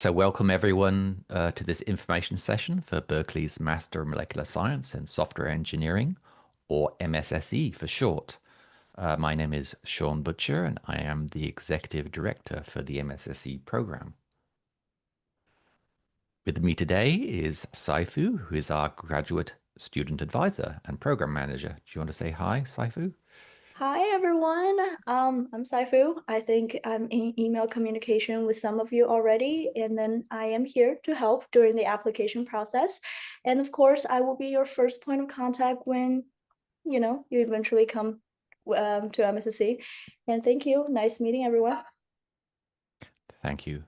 So welcome everyone to this information session for Berkeley's Master of Molecular Science and Software Engineering, or MSSE for short. My name is Sean Butcher and I am the Executive Director for the MSSE program. With me today is Saifu, who is our Graduate Student Advisor and Program Manager. Do you want to say hi, Saifu? Hi everyone. I'm Saifu. I think I'm in email communication with some of you already, and then I am here to help during the application process. And of course, I will be your first point of contact when you eventually come to MSSC. And thank you. Nice meeting everyone. Thank you.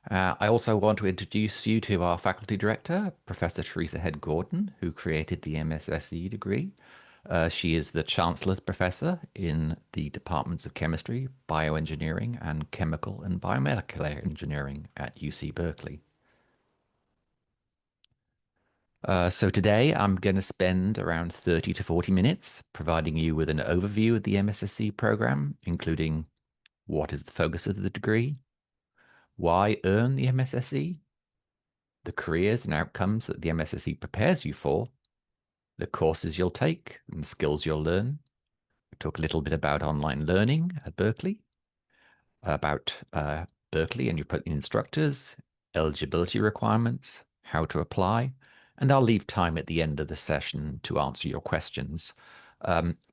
I also want to introduce you to our faculty director, Professor Teresa Head Gordon, who created the MSSE degree. She is the Chancellor's Professor in the Departments of Chemistry, Bioengineering, and Chemical and Biomedical Engineering at UC Berkeley. So today I'm going to spend around 30 to 40 minutes providing you with an overview of the MSSE program, including what is the focus of the degree, why earn the MSSE, the careers and outcomes that the MSSE prepares you for, the courses you'll take and the skills you'll learn. We talk a little bit about online learning at Berkeley, about Berkeley and your instructors, eligibility requirements, how to apply, and I'll leave time at the end of the session to answer your questions.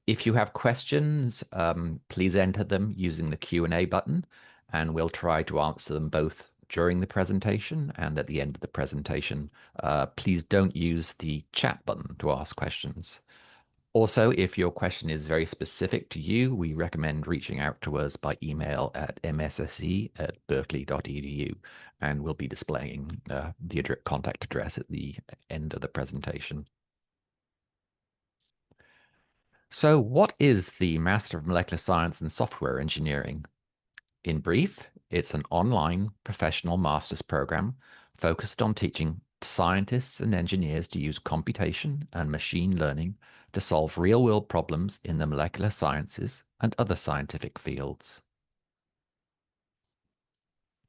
If you have questions, please enter them using the Q&A button, and we'll try to answer them both during the presentation and at the end of the presentation. Please don't use the chat button to ask questions. Also, if your question is very specific to you, we recommend reaching out to us by email at msse.berkeley.edu, and we'll be displaying the contact address at the end of the presentation. So what is the Master of Molecular Science and Software Engineering? In brief, it's an online professional master's program focused on teaching scientists and engineers to use computation and machine learning to solve real-world problems in the molecular sciences and other scientific fields.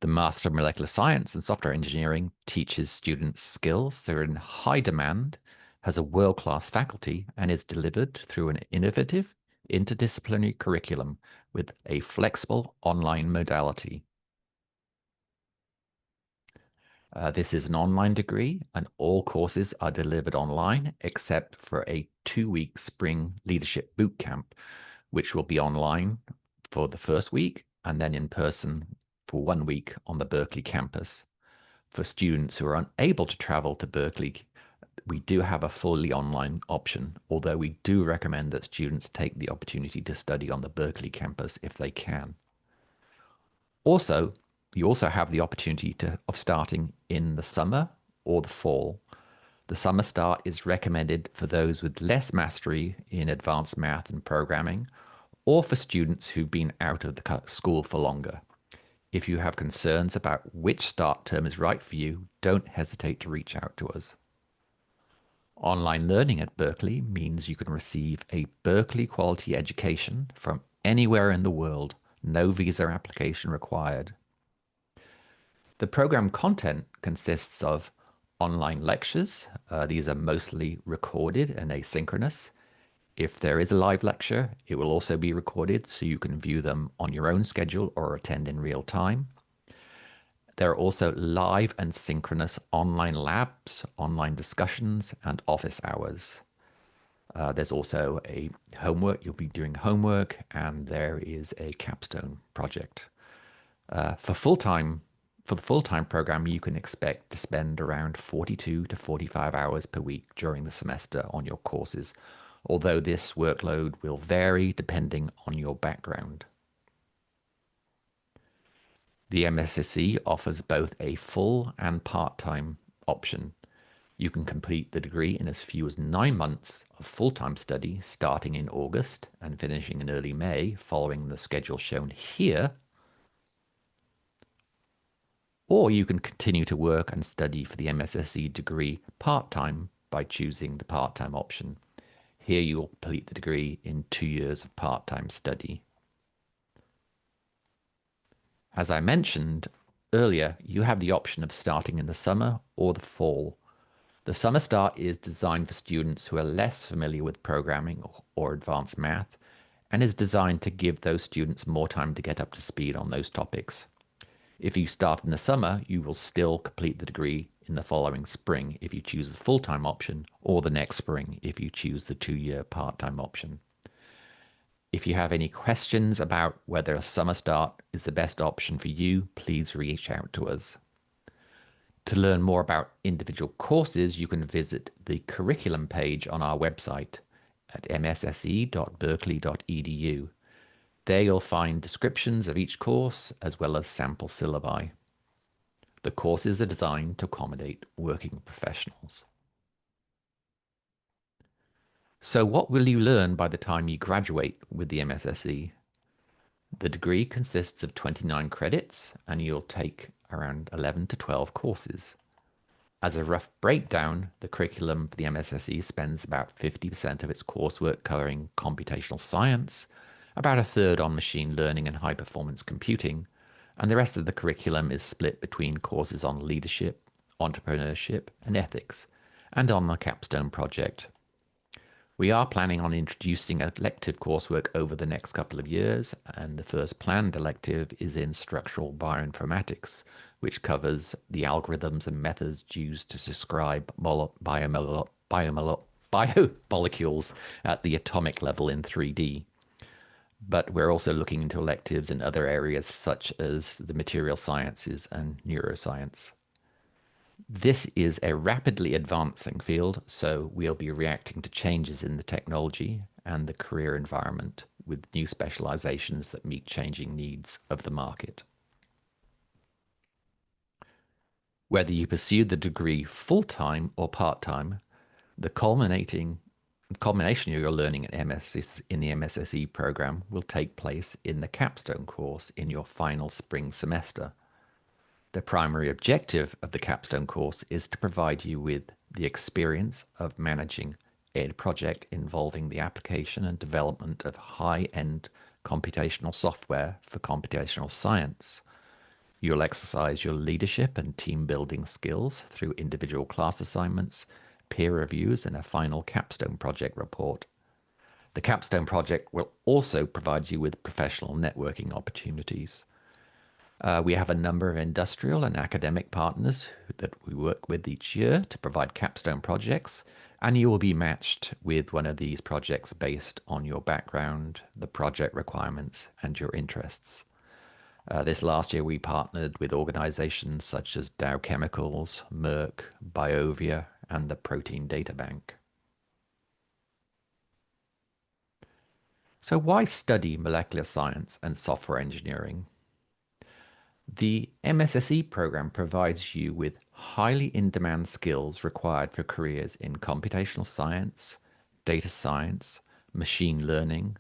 The Master of Molecular Science and Software Engineering teaches students skills that are in high demand, has a world-class faculty, and is delivered through an innovative, interdisciplinary curriculum with a flexible online modality. This is an online degree, and all courses are delivered online except for a 2-week spring leadership boot camp, which will be online for the first week and then in person for 1 week on the Berkeley campus. For students who are unable to travel to Berkeley, we do have a fully online option, although we do recommend that students take the opportunity to study on the Berkeley campus if they can. Also, you also have the opportunity of starting in the summer or the fall. The summer start is recommended for those with less mastery in advanced math and programming, or for students who've been out of the school for longer. If you have concerns about which start term is right for you, don't hesitate to reach out to us. Online learning at Berkeley means you can receive a Berkeley quality education from anywhere in the world, no visa application required. The program content consists of online lectures. These are mostly recorded and asynchronous. If there is a live lecture, it will also be recorded so you can view them on your own schedule or attend in real time. There are also live and synchronous online labs, online discussions, and office hours. There's also a homework, you'll be doing homework, and there is a capstone project. For the full-time program, you can expect to spend around 42 to 45 hours per week during the semester on your courses, although this workload will vary depending on your background. The MSSE offers both a full and part-time option. You can complete the degree in as few as 9 months of full-time study starting in August and finishing in early May following the schedule shown here. Or you can continue to work and study for the MSSE degree part-time by choosing the part-time option. Here you will complete the degree in 2 years of part-time study. As I mentioned, earlier, you have the option of starting in the summer or the fall. The summer start is designed for students who are less familiar with programming or advanced math, and is designed to give those students more time to get up to speed on those topics. If you start in the summer, you will still complete the degree in the following spring if you choose the full-time option, or the next spring if you choose the 2-year part-time option. If you have any questions about whether a summer start is the best option for you, please reach out to us. To learn more about individual courses, you can visit the curriculum page on our website at msse.berkeley.edu. There you'll find descriptions of each course as well as sample syllabi. The courses are designed to accommodate working professionals. So what will you learn by the time you graduate with the MSSE? The degree consists of 29 credits, and you'll take around 11 to 12 courses. As a rough breakdown, the curriculum for the MSSE spends about 50% of its coursework covering computational science, about a third on machine learning and high-performance computing, and the rest of the curriculum is split between courses on leadership, entrepreneurship, and ethics, and on the Capstone project. We are planning on introducing elective coursework over the next couple of years, and the first planned elective is in structural bioinformatics, which covers the algorithms and methods used to describe biomolecules at the atomic level in 3D. But we're also looking into electives in other areas such as the material sciences and neuroscience. This is a rapidly advancing field, so we'll be reacting to changes in the technology and the career environment with new specializations that meet changing needs of the market. Whether you pursue the degree full-time or part-time, the culmination of your learning at in the MSSE program will take place in the Capstone course in your final spring semester. The primary objective of the Capstone course is to provide you with the experience of managing a project involving the application and development of high-end computational software for computational science. You'll exercise your leadership and team building skills through individual class assignments, peer reviews, and a final Capstone project report. The Capstone project will also provide you with professional networking opportunities. We have a number of industrial and academic partners that we work with each year to provide Capstone projects, and you will be matched with one of these projects based on your background, the project requirements, and your interests. This last year, we partnered with organizations such as Dow Chemicals, Merck, Biovia, and the Protein Data Bank. So why study molecular science and software engineering? The MSSE program provides you with highly in-demand skills required for careers in computational science, data science, machine learning,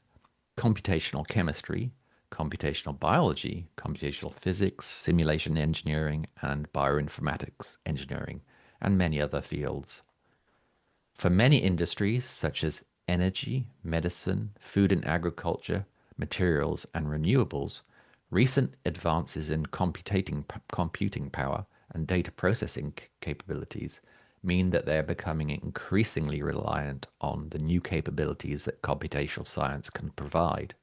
computational chemistry, computational biology, computational physics, simulation engineering, and bioinformatics engineering, and many other fields. For many industries such as energy, medicine, food and agriculture, materials, and renewables, recent advances in computing power and data processing capabilities mean that they're becoming increasingly reliant on the new capabilities that computational science can provide.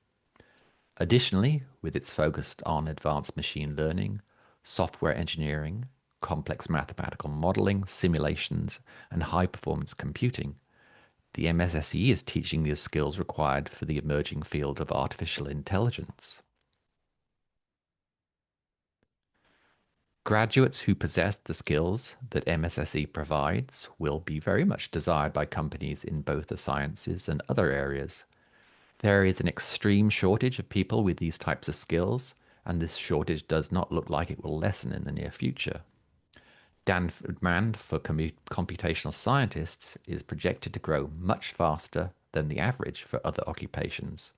Additionally, with its focus on advanced machine learning, software engineering, complex mathematical modeling, simulations, and high-performance computing, the MSSE is teaching the skills required for the emerging field of artificial intelligence. Graduates who possess the skills that MSSE provides will be very much desired by companies in both the sciences and other areas. There is an extreme shortage of people with these types of skills, and this shortage does not look like it will lessen in the near future. Demand for computational scientists is projected to grow much faster than the average for other occupations.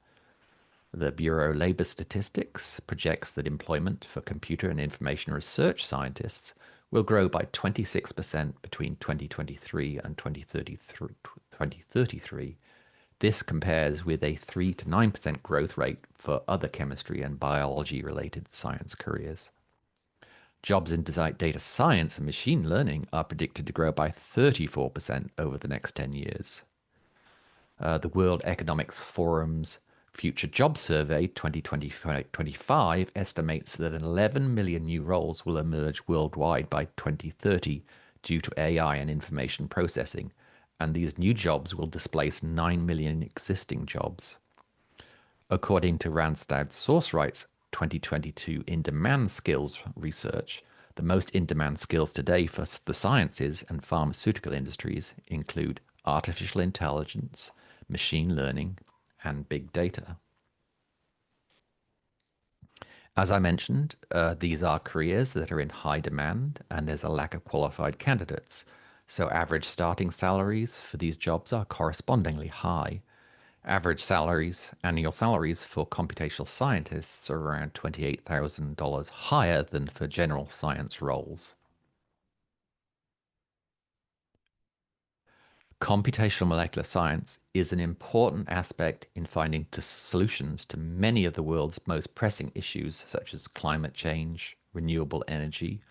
The Bureau of Labor Statistics projects that employment for computer and information research scientists will grow by 26% between 2023 and 2033. This compares with a 3 to 9% growth rate for other chemistry and biology-related science careers. Jobs in data science and machine learning are predicted to grow by 34% over the next 10 years. The World Economic Forum's Future Job Survey 2025 estimates that 11 million new roles will emerge worldwide by 2030 due to AI and information processing, and these new jobs will displace 9 million existing jobs. According to Randstad SourceRight's 2022 in-demand skills research, the most in-demand skills today for the sciences and pharmaceutical industries include artificial intelligence, machine learning, and big data. As I mentioned, these are careers that are in high demand and there's a lack of qualified candidates. So average starting salaries for these jobs are correspondingly high. Average salaries, annual salaries for computational scientists are around $28,000 higher than for general science roles. Computational molecular science is an important aspect in finding solutions to many of the world's most pressing issues, such as climate change, renewable energy,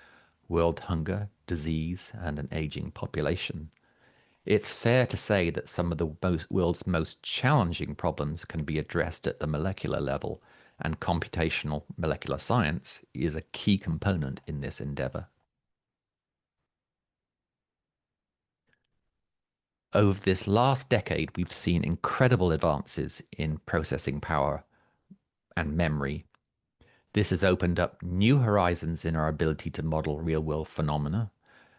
world hunger, disease, and an aging population. It's fair to say that some of the world's most challenging problems can be addressed at the molecular level, and computational molecular science is a key component in this endeavor. Over this last decade, we've seen incredible advances in processing power and memory. This has opened up new horizons in our ability to model real-world phenomena,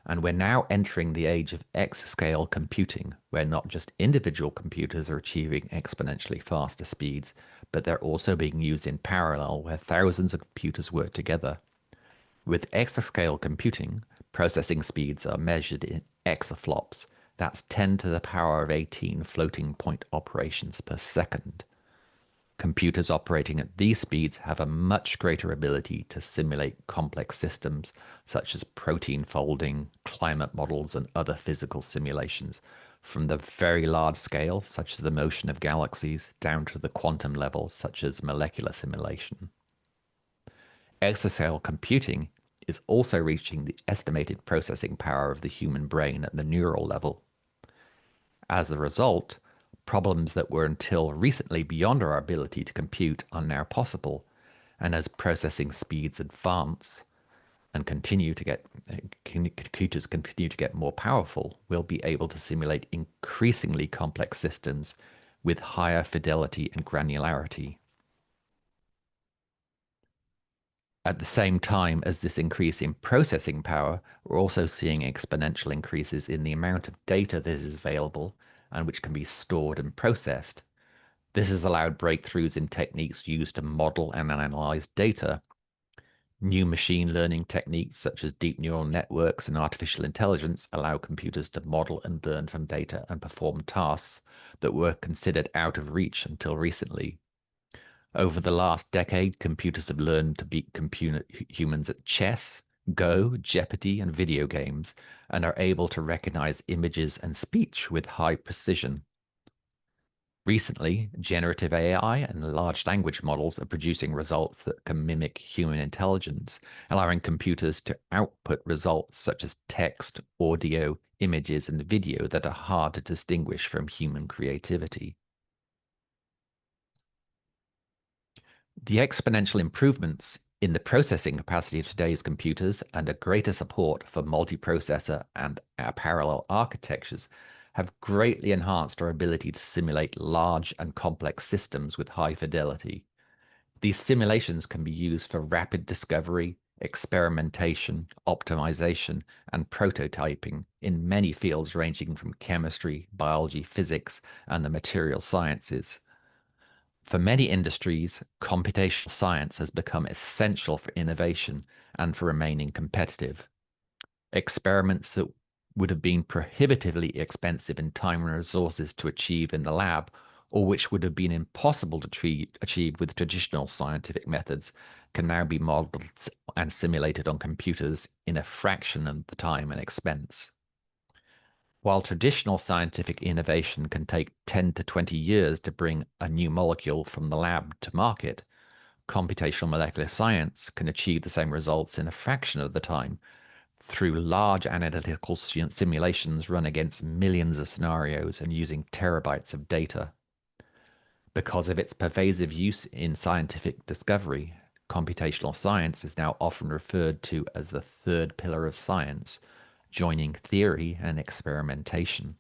and we're now entering the age of exascale computing, where not just individual computers are achieving exponentially faster speeds, but they're also being used in parallel where thousands of computers work together. With exascale computing, processing speeds are measured in exaflops. That's 10 to the power of 18 floating point operations per second. Computers operating at these speeds have a much greater ability to simulate complex systems such as protein folding, climate models, and other physical simulations, from the very large scale, such as the motion of galaxies, down to the quantum level, such as molecular simulation. Exascale computing is also reaching the estimated processing power of the human brain at the neural level. As a result, problems that were until recently beyond our ability to compute are now possible, and as processing speeds advance and computers continue to get more powerful, we'll be able to simulate increasingly complex systems with higher fidelity and granularity. At the same time as this increase in processing power, we're also seeing exponential increases in the amount of data that is available and which can be stored and processed. This has allowed breakthroughs in techniques used to model and analyze data. New machine learning techniques such as deep neural networks and artificial intelligence allow computers to model and learn from data and perform tasks that were considered out of reach until recently. Over the last decade, computers have learned to beat humans at chess, Go, Jeopardy, and video games, and are able to recognize images and speech with high precision. Recently, generative AI and large language models are producing results that can mimic human intelligence, allowing computers to output results such as text, audio, images, and video that are hard to distinguish from human creativity. The exponential improvements in the processing capacity of today's computers and a greater support for multiprocessor and parallel architectures have greatly enhanced our ability to simulate large and complex systems with high fidelity. These simulations can be used for rapid discovery, experimentation, optimization, and prototyping in many fields ranging from chemistry, biology, physics, and the material sciences. For many industries, computational science has become essential for innovation and for remaining competitive. Experiments that would have been prohibitively expensive in time and resources to achieve in the lab, or which would have been impossible to achieve with traditional scientific methods, can now be modeled and simulated on computers in a fraction of the time and expense. While traditional scientific innovation can take 10 to 20 years to bring a new molecule from the lab to market, computational molecular science can achieve the same results in a fraction of the time through large analytical simulations run against millions of scenarios and using terabytes of data. Because of its pervasive use in scientific discovery, computational science is now often referred to as the third pillar of science, joining theory and experimentation.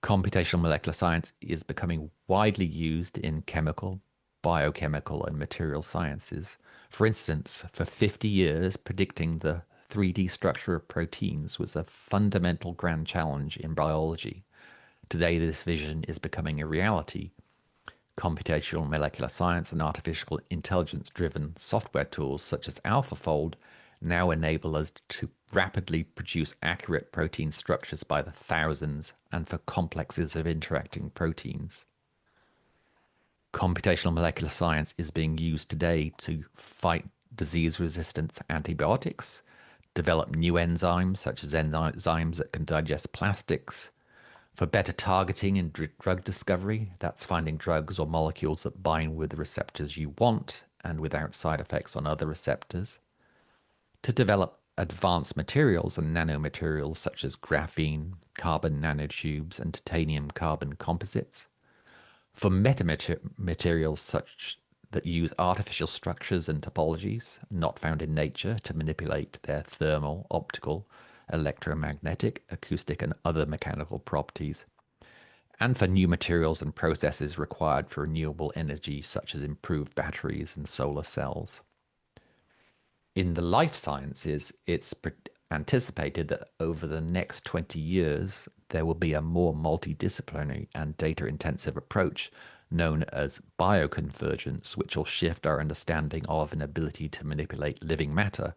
Computational molecular science is becoming widely used in chemical, biochemical, and material sciences. For instance, for 50 years, predicting the 3D structure of proteins was a fundamental grand challenge in biology. Today, this vision is becoming a reality. Computational molecular science and artificial intelligence-driven software tools such as AlphaFold now enable us to rapidly produce accurate protein structures by the thousands and for complexes of interacting proteins. Computational molecular science is being used today to fight disease-resistant antibiotics, develop new enzymes such as enzymes that can digest plastics, for better targeting in drug discovery, that's finding drugs or molecules that bind with the receptors you want and without side effects on other receptors, to develop advanced materials and nanomaterials such as graphene, carbon nanotubes, and titanium carbon composites, for metamaterials such that use artificial structures and topologies not found in nature to manipulate their thermal, optical, electromagnetic, acoustic, and other mechanical properties, and for new materials and processes required for renewable energy such as improved batteries and solar cells. In the life sciences, it's anticipated that over the next 20 years, there will be a more multidisciplinary and data-intensive approach known as bioconvergence, which will shift our understanding of and ability to manipulate living matter.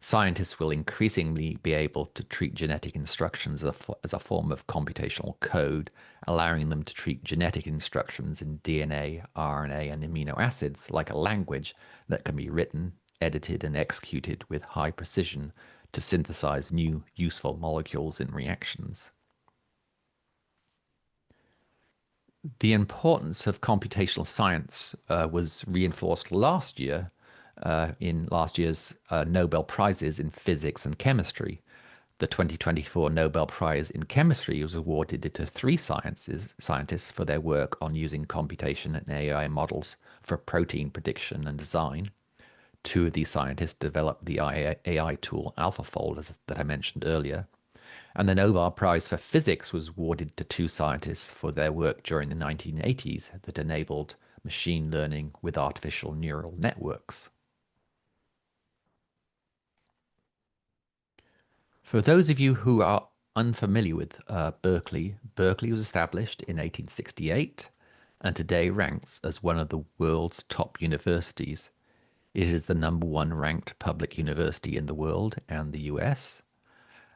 Scientists will increasingly be able to treat genetic instructions as a form of computational code, allowing them to treat genetic instructions in DNA, RNA, and amino acids like a language that can be written, edited, and executed with high precision to synthesize new useful molecules in reactions. The importance of computational science was reinforced last year in last year's Nobel Prizes in Physics and Chemistry. The 2024 Nobel Prize in Chemistry was awarded to three scientists for their work on using computation and AI models for protein prediction and design. Two of these scientists developed the AI tool AlphaFold that I mentioned earlier. And the Nobel Prize for Physics was awarded to two scientists for their work during the 1980s that enabled machine learning with artificial neural networks. For those of you who are unfamiliar with Berkeley, Berkeley was established in 1868 and today ranks as one of the world's top universities. It is the #1 ranked public university in the world and the US.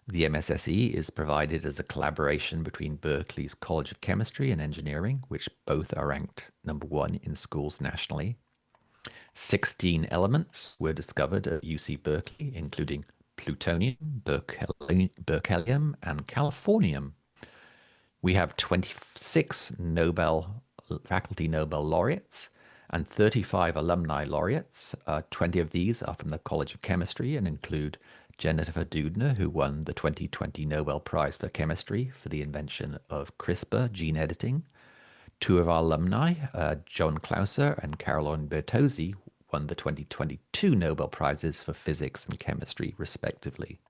The MSSE is provided as a collaboration between Berkeley's College of Chemistry and Engineering, which both are ranked #1 in schools nationally. 16 elements were discovered at UC Berkeley, including plutonium, berkelium, and californium. We have 26 faculty Nobel laureates and 35 alumni laureates. 20 of these are from the College of Chemistry and include Jennifer Doudna, who won the 2020 Nobel Prize for Chemistry for the invention of CRISPR gene editing. Two of our alumni, John Clauser and Caroline Bertozzi, won the 2022 Nobel Prizes for Physics and Chemistry, respectively.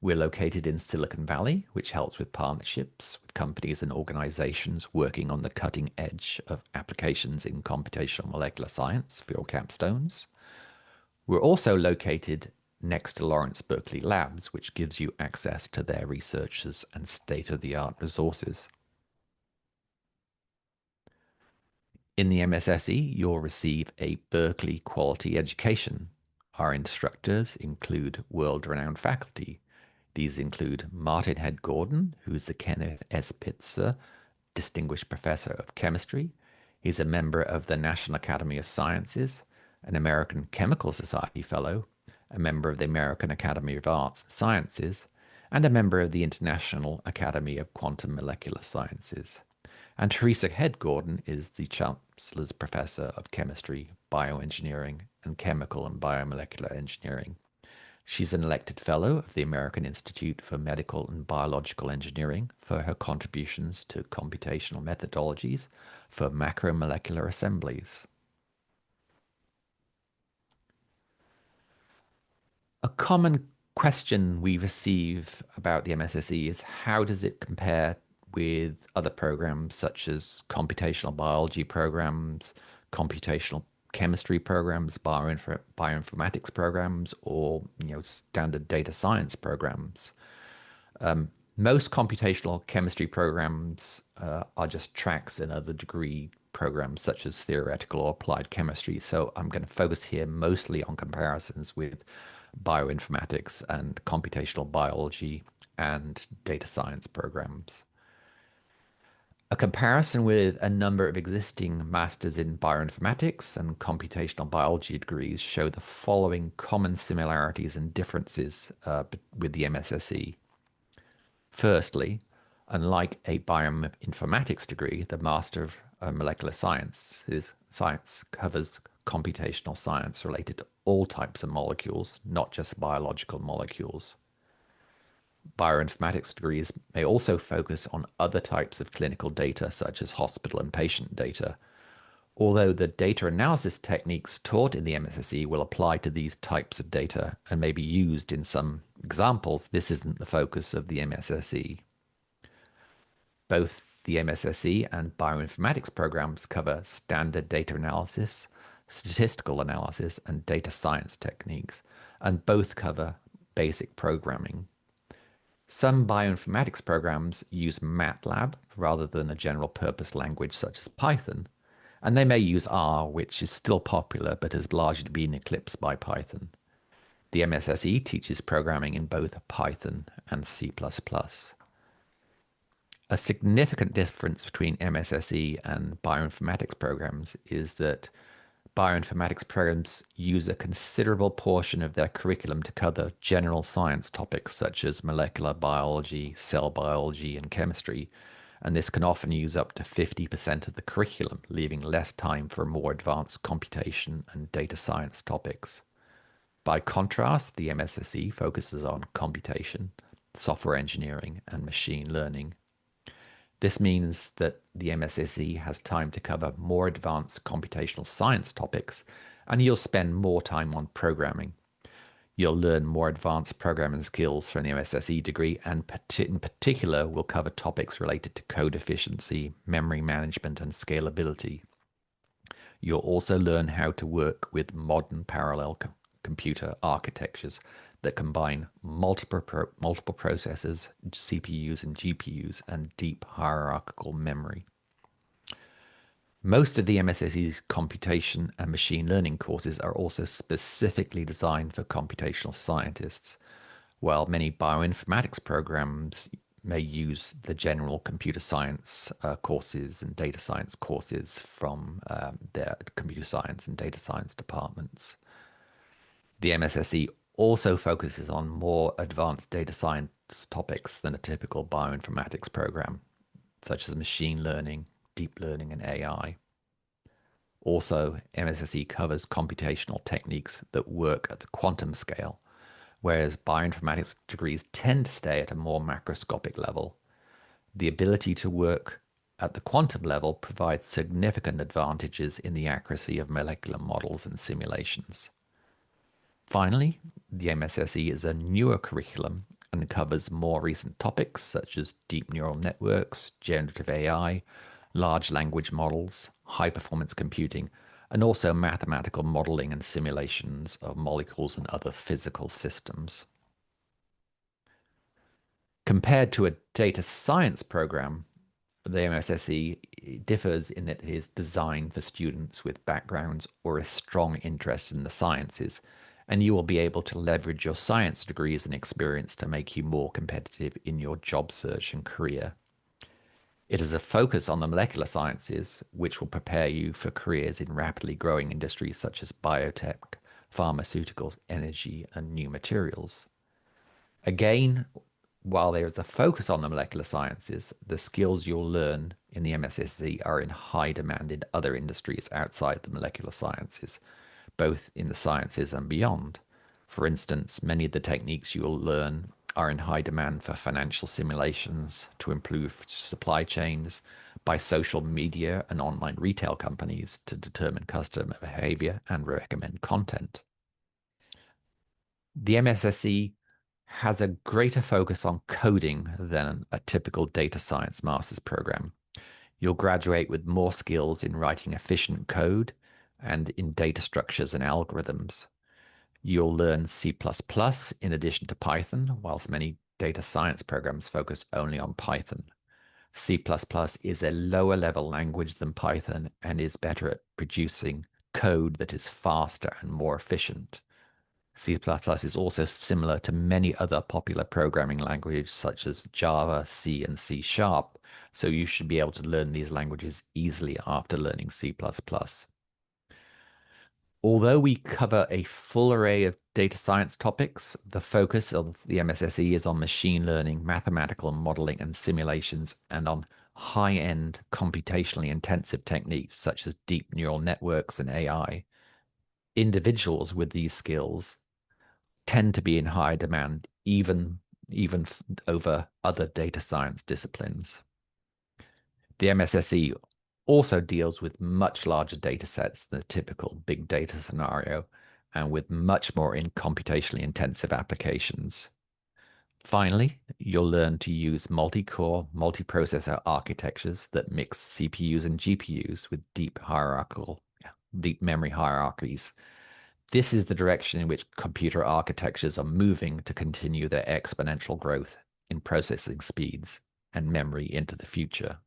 We're located in Silicon Valley, which helps with partnerships with companies and organizations working on the cutting edge of applications in computational molecular science for your capstones. We're also located next to Lawrence Berkeley Labs, which gives you access to their researchers and state-of-the-art resources. In the MSSE, you'll receive a Berkeley quality education. Our instructors include world-renowned faculty. These include Martin Head Gordon, who's the Kenneth S. Pitzer Distinguished Professor of Chemistry. He's a member of the National Academy of Sciences, an American Chemical Society Fellow, a member of the American Academy of Arts and Sciences, and a member of the International Academy of Quantum Molecular Sciences. And Teresa Head Gordon is the Chancellor's Professor of Chemistry, Bioengineering, and Chemical and Biomolecular Engineering. She's an elected fellow of the American Institute for Medical and Biological Engineering for her contributions to computational methodologies for macromolecular assemblies. A common question we receive about the MSSE is how does it compare with other programs such as computational biology programs, computational chemistry programs, bioinformatics programs, or standard data science programs. Most computational chemistry programs are just tracks in other degree programs such as theoretical or applied chemistry. So I'm going to focus here mostly on comparisons with bioinformatics and computational biology and data science programs. A comparison with a number of existing masters in bioinformatics and computational biology degrees show the following common similarities and differences with the MSSE. Firstly, unlike a bioinformatics degree, the Master of Molecular Science covers computational science related to all types of molecules, not just biological molecules. Bioinformatics degrees may also focus on other types of clinical data, such as hospital and patient data. Although the data analysis techniques taught in the MSSE will apply to these types of data and may be used in some examples, this isn't the focus of the MSSE. Both the MSSE and bioinformatics programs cover standard data analysis, statistical analysis, and data science techniques, and both cover basic programming. Some bioinformatics programs use MATLAB rather than a general purpose language such as Python, and they may use R, which is still popular but has largely been eclipsed by Python. The MSSE teaches programming in both Python and C++. A significant difference between MSSE and bioinformatics programs is that bioinformatics programs use a considerable portion of their curriculum to cover general science topics such as molecular biology, cell biology, and chemistry, and this can often use up to 50% of the curriculum, leaving less time for more advanced computation and data science topics. By contrast, the MSSE focuses on computation, software engineering, and machine learning. This means that the MSSE has time to cover more advanced computational science topics, and you'll spend more time on programming. You'll learn more advanced programming skills from the MSSE degree, and in particular will cover topics related to code efficiency, memory management, and scalability. You'll also learn how to work with modern parallel computer architectures that combine multiple processors, CPUs and GPUs, and deep hierarchical memory. Most of the MSSE's computation and machine learning courses are also specifically designed for computational scientists, while many bioinformatics programs may use the general computer science courses and data science courses from their computer science and data science departments. The MSSE also focuses on more advanced data science topics than a typical bioinformatics program, such as machine learning, deep learning, and AI. Also, MSSE covers computational techniques that work at the quantum scale, whereas bioinformatics degrees tend to stay at a more macroscopic level. The ability to work at the quantum level provides significant advantages in the accuracy of molecular models and simulations. Finally, the MSSE is a newer curriculum and covers more recent topics such as deep neural networks, generative AI, large language models, high-performance computing, and also mathematical modeling and simulations of molecules and other physical systems. Compared to a data science program, the MSSE differs in that it is designed for students with backgrounds or a strong interest in the sciences, and you will be able to leverage your science degrees and experience to make you more competitive in your job search and career. It is a focus on the molecular sciences, which will prepare you for careers in rapidly growing industries such as biotech, pharmaceuticals, energy, and new materials. Again, While there is a focus on the molecular sciences, the skills you'll learn in the MSSE are in high demand in other industries outside the molecular sciences, both in the sciences and beyond. For instance, many of the techniques you'll learn are in high demand for financial simulations, to improve supply chains, by social media and online retail companies to determine customer behavior and recommend content. The MSSE has a greater focus on coding than a typical data science master's program. You'll graduate with more skills in writing efficient code and in data structures and algorithms. You'll learn C++ in addition to Python, whilst many data science programs focus only on Python. C++ is a lower level language than Python and is better at producing code that is faster and more efficient. C++ is also similar to many other popular programming languages such as Java, C, and C Sharp, so you should be able to learn these languages easily after learning C++. Although we cover a full array of data science topics, the focus of the MSSE is on machine learning, mathematical modeling, and simulations, and on high-end computationally intensive techniques such as deep neural networks and AI. Individuals with these skills tend to be in high demand, even over other data science disciplines. The MSSE also deals with much larger data sets than a typical big data scenario, and with much more in computationally intensive applications. Finally, you'll learn to use multi-core, multi-processor architectures that mix CPUs and GPUs with deep memory hierarchies. This is the direction in which computer architectures are moving to continue their exponential growth in processing speeds and memory into the future.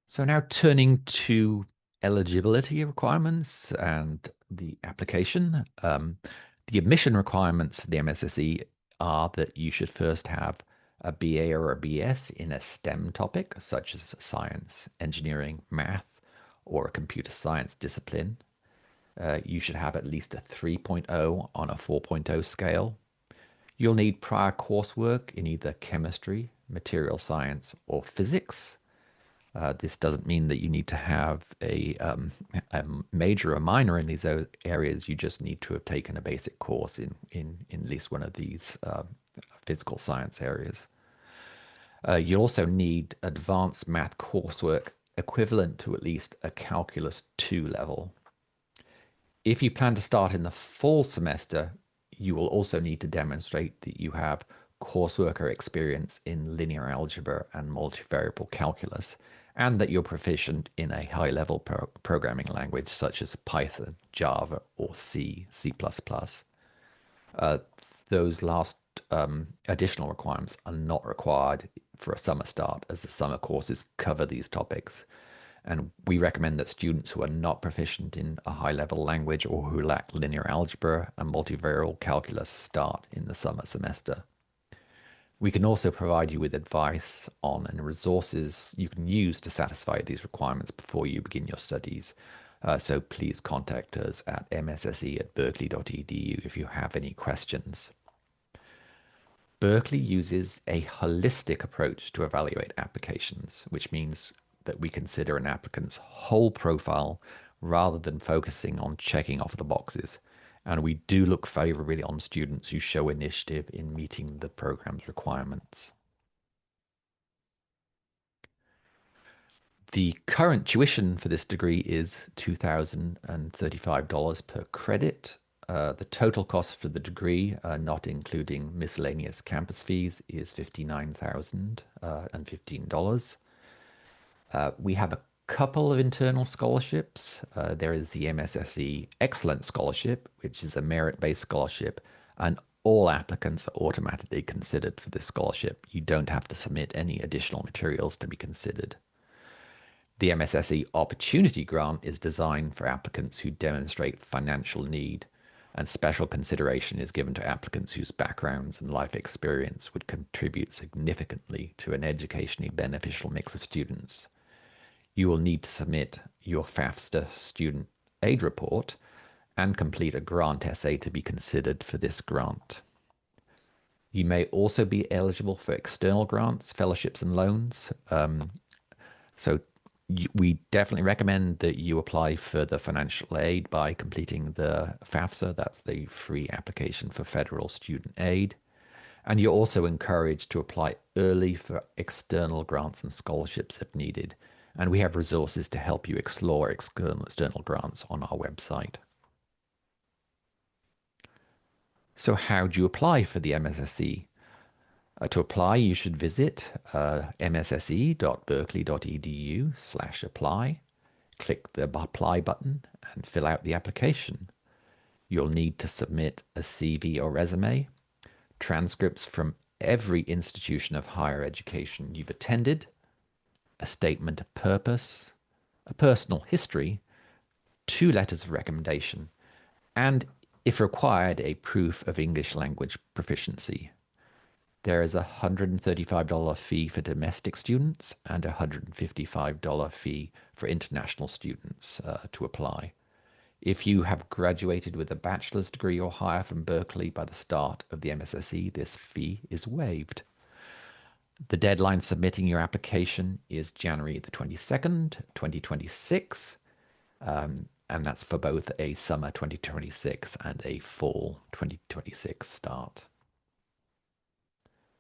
So now turning to eligibility requirements and the application. The admission requirements for the MSSE are that you should first have a BA or a BS in a STEM topic, such as science, engineering, math, or a computer science discipline. You should have at least a 3.0 on a 4.0 scale. You'll need prior coursework in either chemistry, material science, or physics. This doesn't mean that you need to have a major or minor in these areas. You just need to have taken a basic course in at least one of these physical science areas. You also need advanced math coursework equivalent to at least a Calculus 2 level. If you plan to start in the fall semester, you will also need to demonstrate that you have coursework or experience in linear algebra and multivariable calculus, and that you're proficient in a high-level programming language such as Python, Java, or C, C++. Those last additional requirements are not required for a summer start, as the summer courses cover these topics. And we recommend that students who are not proficient in a high-level language or who lack linear algebra and multivariable calculus start in the summer semester. We can also provide you with advice on and resources you can use to satisfy these requirements before you begin your studies. So please contact us at msse.berkeley.edu if you have any questions. Berkeley uses a holistic approach to evaluate applications, which means that we consider an applicant's whole profile rather than focusing on checking off the boxes. And we do look favorably on students who show initiative in meeting the program's requirements. The current tuition for this degree is $2,035 per credit. The total cost for the degree, not including miscellaneous campus fees, is $59,015. We have a couple of internal scholarships. There is the MSSE Excellent Scholarship, which is a merit-based scholarship, and all applicants are automatically considered for this scholarship. You don't have to submit any additional materials to be considered. The MSSE Opportunity Grant is designed for applicants who demonstrate financial need, and special consideration is given to applicants whose backgrounds and life experience would contribute significantly to an educationally beneficial mix of students. You will need to submit your FAFSA student aid report and complete a grant essay to be considered for this grant. You may also be eligible for external grants, fellowships, and loans. So we definitely recommend that you apply for the financial aid by completing the FAFSA. That's the free application for federal student aid. And you're also encouraged to apply early for external grants and scholarships if needed. And we have resources to help you explore external grants on our website. So how do you apply for the MSSE? To apply, you should visit msse.berkeley.edu/apply. Click the apply button and fill out the application. You'll need to submit a CV or resume, transcripts from every institution of higher education you've attended, a statement of purpose, a personal history, 2 letters of recommendation, and, if required, a proof of English language proficiency. There is a $135 fee for domestic students and a $155 fee for international students to apply. If you have graduated with a bachelor's degree or higher from Berkeley by the start of the MSSE, this fee is waived. The deadline submitting your application is January the 22nd, 2026, and that's for both a summer 2026 and a fall 2026 start.